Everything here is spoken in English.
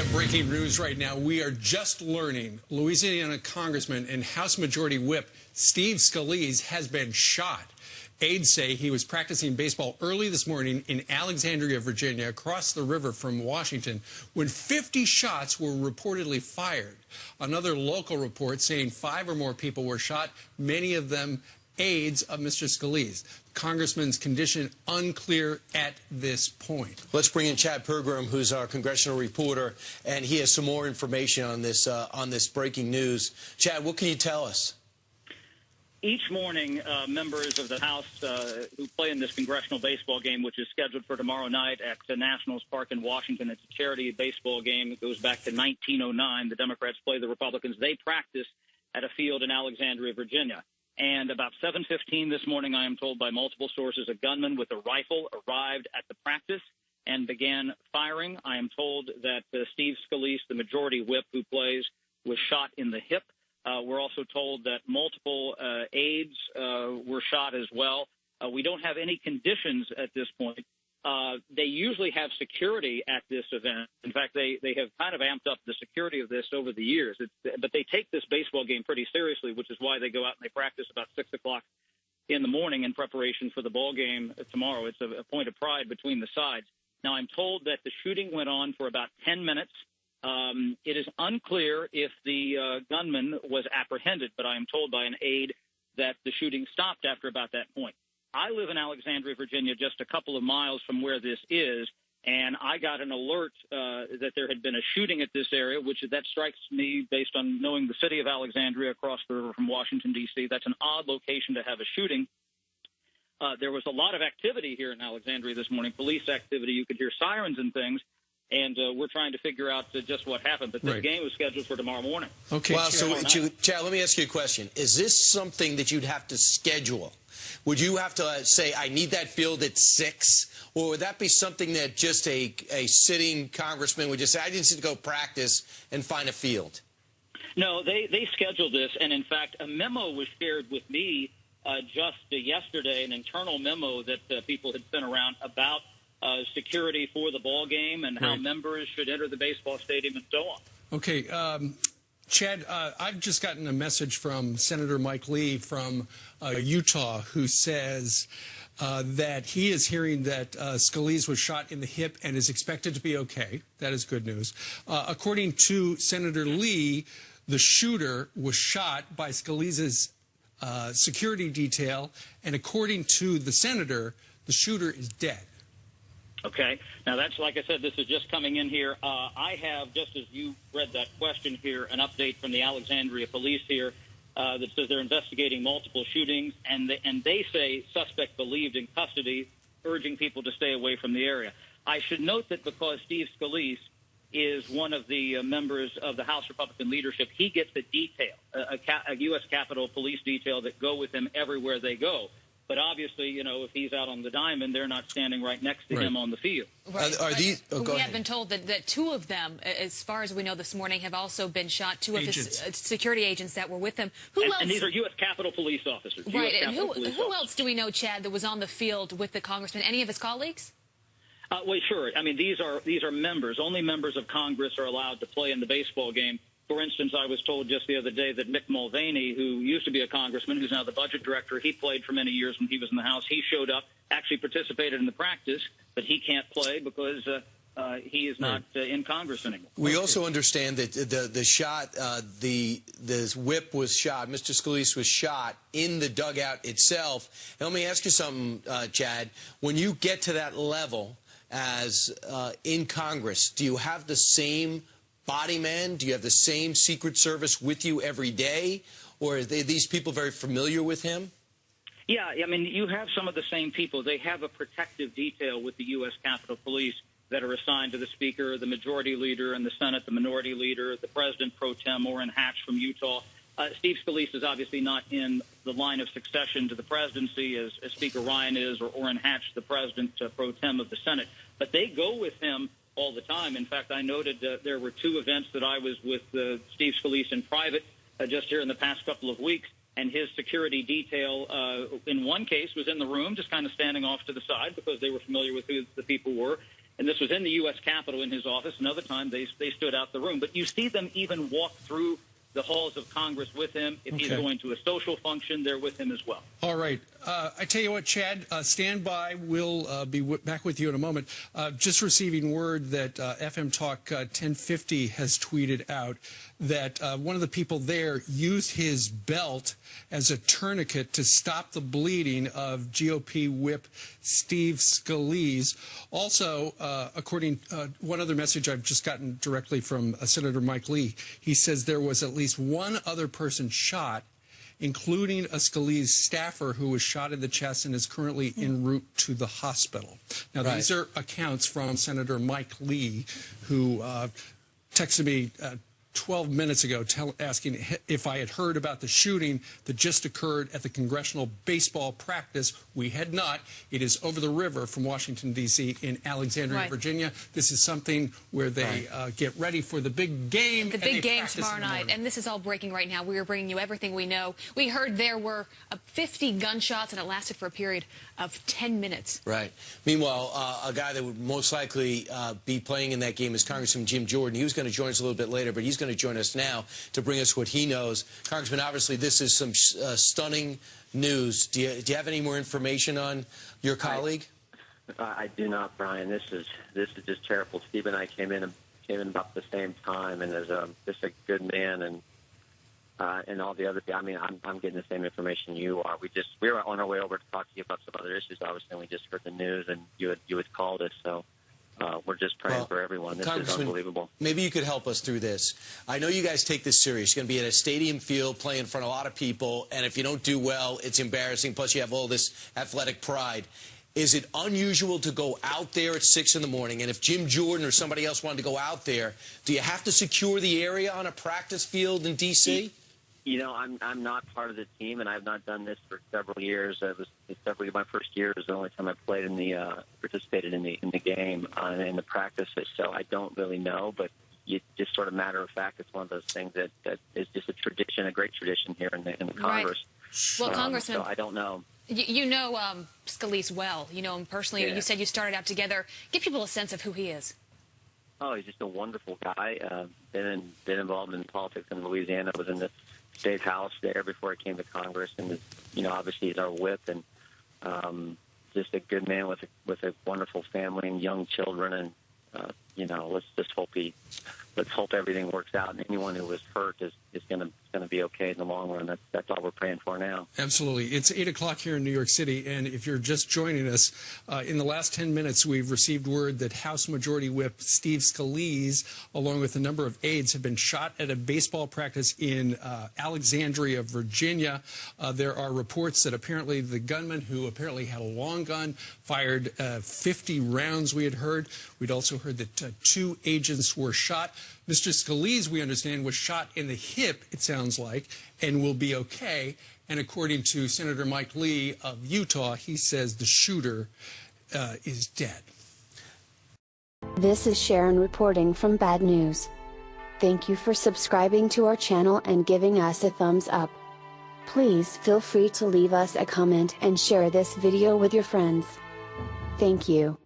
have breaking news right now. We are just learning Louisiana Congressman and House Majority Whip Steve Scalise has been shot. Aides say he was practicing baseball early this morning in Alexandria, Virginia, across the river from Washington, when 50 shots were reportedly fired. Another local report saying 5 or more people were shot, many of them aides of Mr. Scalise. Congressman's condition unclear at this point. Let's bring in Chad Pergram, who's our congressional reporter, and he has some more information on this breaking news. Chad, what can you tell us? Each morning, members of the House who play in this congressional baseball game, which is scheduled for tomorrow night at the Nationals Park in Washington. It's a charity baseball game. It goes back to 1909. The Democrats play the Republicans. They practice at a field in Alexandria, Virginia. And about 7:15 this morning, I am told by multiple sources, a gunman with a rifle arrived at the practice and began firing. I am told that Steve Scalise, the majority whip who plays, was shot in the hip. We're also told that multiple aides were shot as well. We don't have any conditions at this point. They usually have security at this event. In fact, they have kind of amped up the security of this over the years. But they take this baseball game pretty seriously, which is why they go out and they practice about 6 o'clock in the morning in preparation for the ball game tomorrow. It's a point of pride between the sides. Now, I'm told that the shooting went on for about 10 minutes. It is unclear if the gunman was apprehended, but I am told by an aide that the shooting stopped after about that point. I live in Alexandria, Virginia, just a couple of miles from where this is, and I got an alert that there had been a shooting at this area, which that strikes me based on knowing the city of Alexandria across the river from Washington, D.C. That's an odd location to have a shooting. There was a lot of activity here in Alexandria this morning, police activity. You could hear sirens and things. And we're trying to figure out just what happened. But this game was scheduled for tomorrow morning. Okay. Well, so, Chad, let me ask you a question. Is this something that you'd have to schedule? Would you have to say, I need that field at 6? Or would that be something that just a sitting congressman would just say, I just need to go practice and find a field? No, they scheduled this. And, in fact, a memo was shared with me just yesterday, an internal memo that people had sent around about security for the ball game and how members should enter the baseball stadium and so on. Okay, Chad, I've just gotten a message from Senator Mike Lee from Utah who says that he is hearing that Scalise was shot in the hip and is expected to be okay. That is good news. According to Senator Lee, the shooter was shot by Scalise's security detail, and according to the senator, the shooter is dead. Okay. Now, that's, like I said, this is just coming in here. I have, just as you read that question here, an update from the Alexandria police here that says they're investigating multiple shootings, and they say suspect believed in custody, urging people to stay away from the area. I should note that because Steve Scalise is one of the members of the House Republican leadership, he gets a detail, a U.S. Capitol Police detail that go with him everywhere they go. But obviously, you know, if he's out on the diamond, they're not standing right next to him on the field. Right. We have been told that 2 of them, as far as we know this morning, have also been shot. 2 of his security agents that were with him. Who else? And these are U.S. Capitol Police officers. Right. And who else do we know, Chad, that was on the field with the congressman? Any of his colleagues? Well, sure. I mean, these are members. Only members of Congress are allowed to play in the baseball game. For instance, I was told just the other day that Mick Mulvaney, who used to be a congressman, who's now the budget director, he played for many years when he was in the House. He showed up, actually participated in the practice, but he can't play because he is not in Congress anymore. We also understand that the shot, the whip was shot, Mr. Scalise was shot in the dugout itself. And let me ask you something, Chad. When you get to that level as in Congress, do you have the same body man? Do you have the same Secret Service with you every day? Or are these people very familiar with him? Yeah, I mean, you have some of the same people. They have a protective detail with the U.S. Capitol Police that are assigned to the Speaker, the Majority Leader, and the Senate, the Minority Leader, the President Pro Tem, Orrin Hatch from Utah. Steve Scalise is obviously not in the line of succession to the presidency as Speaker Ryan is, or Orrin Hatch, the President Pro Tem of the Senate. But they go with him all the time. In fact, I noted there were 2 events that I was with Steve Scalise in private just here in the past couple of weeks, and his security detail in one case was in the room, just kind of standing off to the side because they were familiar with who the people were. And this was in the U.S. Capitol in his office. Another time they stood out the room. But you see them even walk through the halls of Congress with him. If he's going to a social function, they're with him as well. All right. I tell you what, Chad, stand by. We'll be back with you in a moment. Just receiving word that FM Talk 1050 has tweeted out that one of the people there used his belt as a tourniquet to stop the bleeding of GOP whip Steve Scalise. Also, according one other message I've just gotten directly from Senator Mike Lee, he says there was at least one other person shot, including a Scalise staffer who was shot in the chest and is currently en route to the hospital. Now, these are accounts from Senator Mike Lee, who texted me 12 minutes ago asking if I had heard about the shooting that just occurred at the congressional baseball practice. We had not. It is over the river from Washington, D.C. in Alexandria, Virginia. This is something where they get ready for the big game. The big game tomorrow night. And this is all breaking right now. We are bringing you everything we know. We heard there were 50 gunshots, and it lasted for a period of 10 minutes. Right. Meanwhile, a guy that would most likely be playing in that game is Congressman Jim Jordan. He was going to join us a little bit later, but he's going to join us now to bring us what he knows. Congressman, obviously this is some stunning news. Do you have any more information on your colleague? I do not, Brian. This is just terrible. Steve and I came in about the same time, and as just a good man, and all the other. I mean, I'm getting the same information you are. We were on our way over to talk to you about some other issues, obviously, and we just heard the news, and you had called us, so. We're just praying for everyone. This is unbelievable. Maybe you could help us through this. I know you guys take this serious. You're going to be at a stadium field playing in front of a lot of people, and if you don't do well, it's embarrassing. Plus, you have all this athletic pride. Is it unusual to go out there at 6 in the morning? And if Jim Jordan or somebody else wanted to go out there, do you have to secure the area on a practice field in D.C.? You know, I'm not part of the team, and I've not done this for several years. My first year was the only time I played participated in the game in the practices. So I don't really know, but just sort of matter of fact, it's one of those things that is just a tradition, a great tradition here in the Congress. Well, Congressman, so I don't know. You know Scalise well. You know him personally. Yeah. You said you started out together. Give people a sense of who he is. Oh, he's just a wonderful guy. Been involved in politics in Louisiana. Was in the State House there before he came to Congress, and obviously he's our whip, and just a good man with a wonderful family and young children, and let's hope everything works out, and anyone who was hurt is going to be okay in the long run. That's all we're praying for now. Absolutely. It's 8 o'clock here in New York City, and if you're just joining us, in the last 10 minutes, we've received word that House Majority Whip Steve Scalise, along with a number of aides, have been shot at a baseball practice in Alexandria, Virginia. There are reports that apparently the gunman, who apparently had a long gun, fired 50 rounds, we had heard. We'd also heard that 2 agents were shot. Mr. Scalise, we understand, was shot in the hip, it sounds like, and will be okay. And according to Senator Mike Lee of Utah, he says the shooter is dead. This is Sharon reporting from Bad News. Thank you for subscribing to our channel and giving us a thumbs up. Please feel free to leave us a comment and share this video with your friends. Thank you.